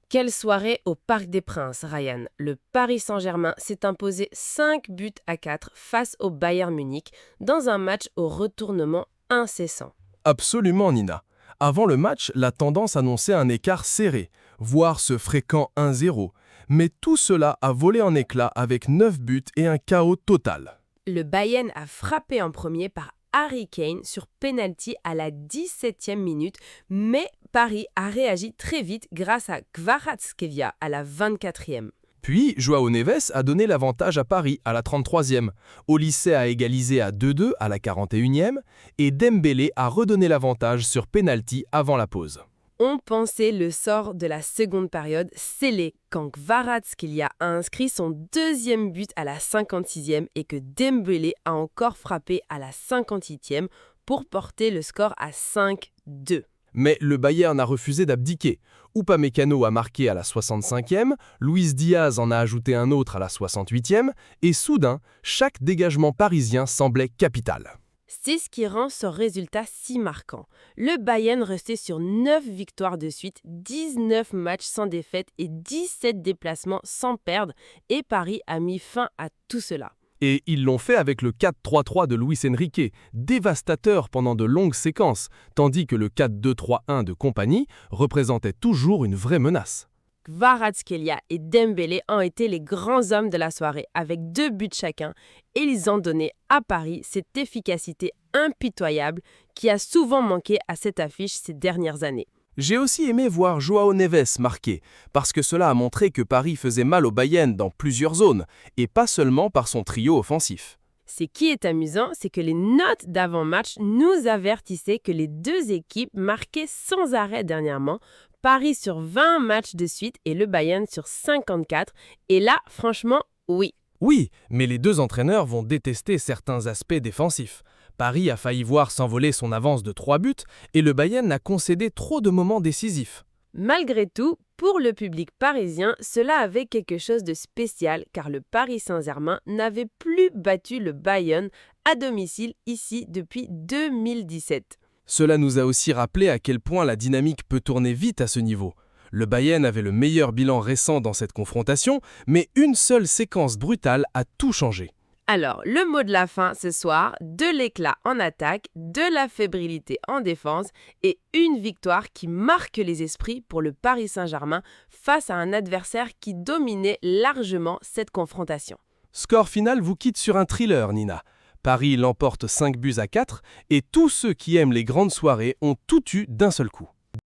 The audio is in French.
Quelle soirée au Parc des Princes, Ryan. Le Paris Saint-Germain s'est imposé 5 buts à 4 face au Bayern Munich dans un match au retournement incessant. Absolument, Nina. Avant le match, la tendance annonçait un écart serré, voire ce fréquent 1-0. Mais tout cela a volé en éclats avec 9 buts et un chaos total. Le Bayern a frappé en premier par Harry Kane sur penalty à la 17e minute, mais Paris a réagi très vite grâce à Kvaratskhelia à la 24e. Puis, Joao Neves a donné l'avantage à Paris à la 33e. Olise a égalisé à 2-2 à la 41e et Dembélé a redonné l'avantage sur penalty avant la pause. On pensait le sort de la seconde période scellé quand Kvaratskhelia a inscrit son deuxième but à la 56e et que Dembélé a encore frappé à la 58e pour porter le score à 5-2. Mais le Bayern a refusé d'abdiquer. Upamecano a marqué à la 65e, Luis Diaz en a ajouté un autre à la 68e, et soudain, chaque dégagement parisien semblait capital. C'est ce qui rend ce résultat si marquant. Le Bayern restait sur 9 victoires de suite, 19 matchs sans défaite et 17 déplacements sans perdre, et Paris a mis fin à tout cela. Et ils l'ont fait avec le 4-3-3 de Luis Enrique, dévastateur pendant de longues séquences, tandis que le 4-2-3-1 de Compagnie représentait toujours une vraie menace. Kvaratskhelia et Dembélé ont été les grands hommes de la soirée avec 2 buts chacun et ils ont donné à Paris cette efficacité impitoyable qui a souvent manqué à cette affiche ces dernières années. J'ai aussi aimé voir Joao Neves marquer, parce que cela a montré que Paris faisait mal au Bayern dans plusieurs zones, et pas seulement par son trio offensif. Ce qui est amusant, c'est que les notes d'avant-match nous avertissaient que les deux équipes marquaient sans arrêt dernièrement, Paris sur 20 matchs de suite et le Bayern sur 54. Et là, franchement, oui. Oui, mais les deux entraîneurs vont détester certains aspects défensifs. Paris a failli voir s'envoler son avance de 3 buts et le Bayern a concédé trop de moments décisifs. Malgré tout, pour le public parisien, cela avait quelque chose de spécial car le Paris Saint-Germain n'avait plus battu le Bayern à domicile ici depuis 2017. Cela nous a aussi rappelé à quel point la dynamique peut tourner vite à ce niveau. Le Bayern avait le meilleur bilan récent dans cette confrontation, mais une seule séquence brutale a tout changé. Alors, le mot de la fin ce soir, de l'éclat en attaque, de la fébrilité en défense et une victoire qui marque les esprits pour le Paris Saint-Germain face à un adversaire qui dominait largement cette confrontation. Score final vous quitte sur un thriller, Nina. Paris l'emporte 5 buts à 4 et tous ceux qui aiment les grandes soirées ont tout eu d'un seul coup.